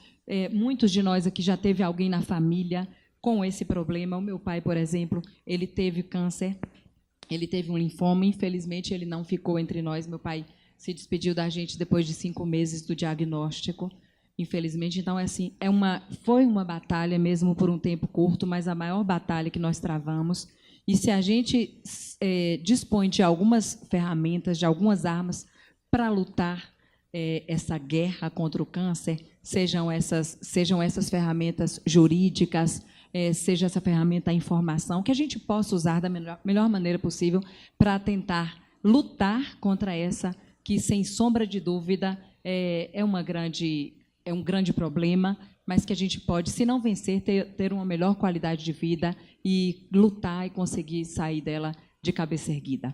Muitos de nós aqui já teve alguém na família com esse problema. O meu pai, por exemplo, ele teve câncer, ele teve um linfoma, infelizmente ele não ficou entre nós. Meu pai se despediu da gente depois de 5 meses do diagnóstico, infelizmente. Então, assim, foi uma batalha mesmo por um tempo curto, mas a maior batalha que nós travamos. E se a gente dispõe de algumas ferramentas, de algumas armas para lutar essa guerra contra o câncer, sejam essas ferramentas jurídicas, seja essa ferramenta da informação, que a gente possa usar da melhor maneira possível para tentar lutar contra essa, que, sem sombra de dúvida, é um grande problema, mas que a gente pode, se não vencer, ter uma melhor qualidade de vida e lutar e conseguir sair dela de cabeça erguida.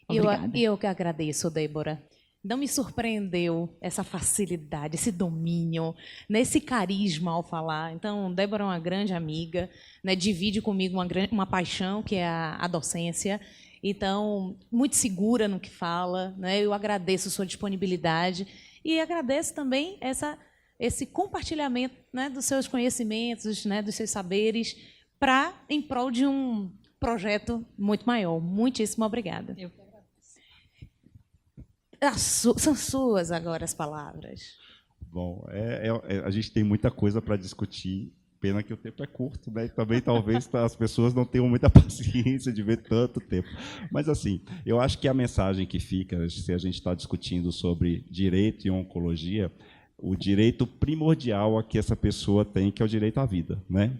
Obrigada. Eu que agradeço, Débora. Não me surpreendeu essa facilidade, esse domínio, né, esse carisma ao falar. Então, Débora é uma grande amiga, né, divide comigo uma paixão, que é a docência. Então, muito segura no que fala, né? Eu agradeço a sua disponibilidade e agradeço também esse compartilhamento, né, dos seus conhecimentos, né, dos seus saberes, em prol de um projeto muito maior. Muitíssimo obrigada. Eu São suas agora as palavras. Bom, a gente tem muita coisa para discutir, pena que o tempo é curto, né? E também talvez as pessoas não tenham muita paciência de ver tanto tempo. Mas, assim, eu acho que a mensagem que fica, se a gente está discutindo sobre direito e oncologia, o direito primordial a que essa pessoa tem, que é o direito à vida, né?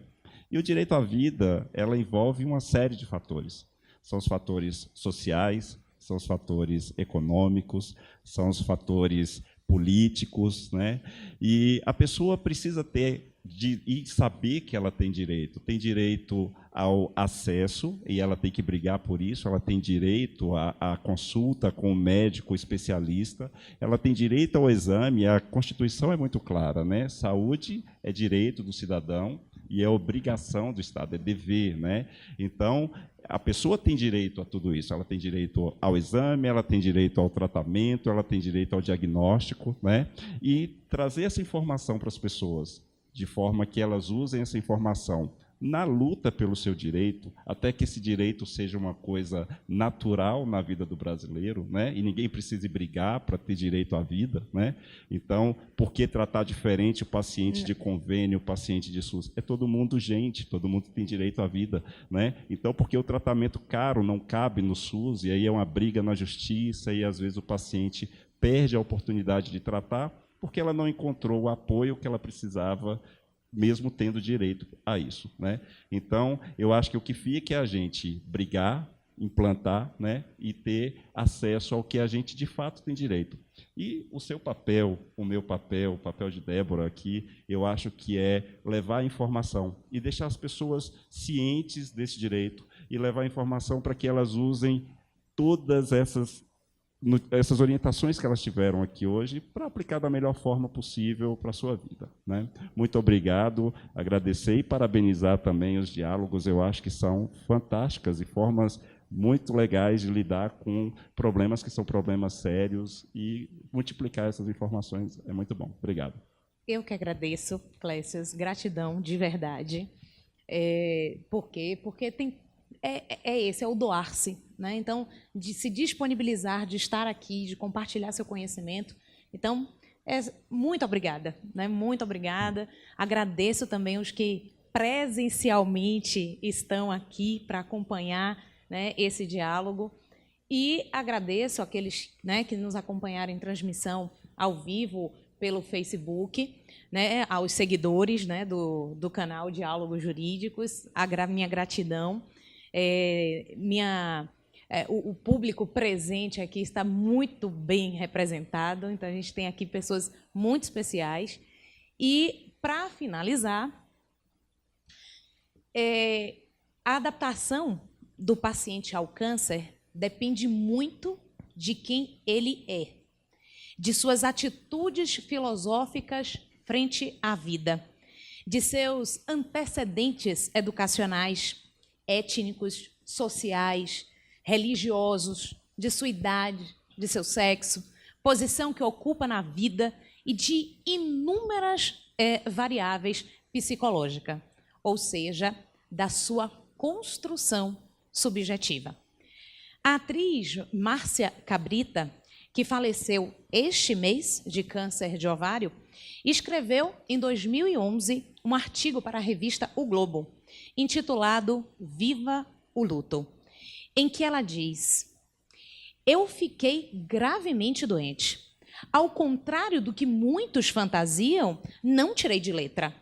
E o direito à vida, ela envolve uma série de fatores. São os fatores sociais, são os fatores econômicos, são os fatores políticos, né? E a pessoa precisa e saber que ela tem direito ao acesso, e ela tem que brigar por isso, ela tem direito à consulta com o médico especialista, ela tem direito ao exame, a Constituição é muito clara, né? Saúde é direito do cidadão e é obrigação do Estado, é dever, né? Então, a pessoa tem direito a tudo isso, ela tem direito ao exame, ela tem direito ao tratamento, ela tem direito ao diagnóstico, né? E trazer essa informação para as pessoas, de forma que elas usem essa informação na luta pelo seu direito, até que esse direito seja uma coisa natural na vida do brasileiro, né? E ninguém precise brigar para ter direito à vida, né? Então, por que tratar diferente o paciente de convênio, o paciente de SUS? É todo mundo gente, todo mundo tem direito à vida, né? Então, por que o tratamento caro não cabe no SUS, e aí é uma briga na justiça, e às vezes o paciente perde a oportunidade de tratar, porque ela não encontrou o apoio que ela precisava, mesmo tendo direito a isso, né? Então, eu acho que o que fica é a gente brigar, implantar, né, e ter acesso ao que a gente, de fato, tem direito. E o seu papel, o meu papel, o papel de Débora aqui, eu acho que é levar a informação e deixar as pessoas cientes desse direito e levar a informação para que elas usem todas essas orientações que elas tiveram aqui hoje para aplicar da melhor forma possível para a sua vida, né? Muito obrigado, agradecer e parabenizar também os diálogos, eu acho que são fantásticas e formas muito legais de lidar com problemas que são problemas sérios e multiplicar essas informações é muito bom. Obrigado. Eu que agradeço, Clécius, gratidão de verdade. Por quê? Porque esse é o doar-se, né? Então, de se disponibilizar, de estar aqui, de compartilhar seu conhecimento. Então, muito obrigada, né? Muito obrigada. Agradeço também os que presencialmente estão aqui para acompanhar, né, esse diálogo. E agradeço aqueles, né, que nos acompanharam em transmissão ao vivo pelo Facebook, né, aos seguidores, né, do canal Diálogos Jurídicos, minha gratidão. O público presente aqui está muito bem representado, então a gente tem aqui pessoas muito especiais. E, para finalizar, a adaptação do paciente ao câncer depende muito de quem ele é, de suas atitudes filosóficas frente à vida, de seus antecedentes educacionais, étnicos, sociais, religiosos, de sua idade, de seu sexo, posição que ocupa na vida e de inúmeras variáveis psicológicas, ou seja, da sua construção subjetiva. A atriz Márcia Cabrita, que faleceu este mês de câncer de ovário, escreveu em 2011 um artigo para a revista O Globo, intitulado Viva o Luto, em que ela diz: eu fiquei gravemente doente. Ao contrário do que muitos fantasiam, não tirei de letra.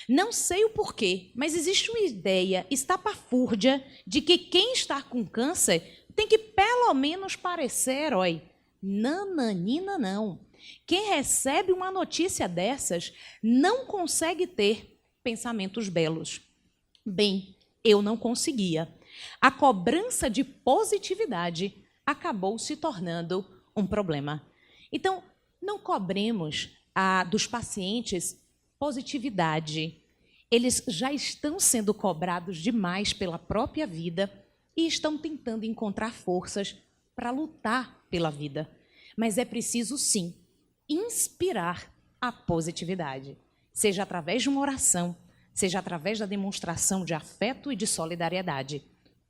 Não sei o porquê, mas existe uma ideia estapafúrdia de que quem está com câncer tem que pelo menos parecer herói. Nananina não. Quem recebe uma notícia dessas não consegue ter pensamentos belos. Bem, eu não conseguia. A cobrança de positividade acabou se tornando um problema. Então, não cobremos dos pacientes positividade. Eles já estão sendo cobrados demais pela própria vida e estão tentando encontrar forças para lutar pela vida. Mas é preciso, sim, inspirar a positividade, seja através de uma oração, seja através da demonstração de afeto e de solidariedade.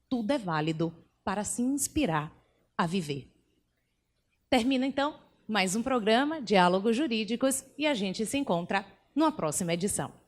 Tudo é válido para se inspirar a viver. Termina, então, mais um programa Diálogos Jurídicos e a gente se encontra numa próxima edição.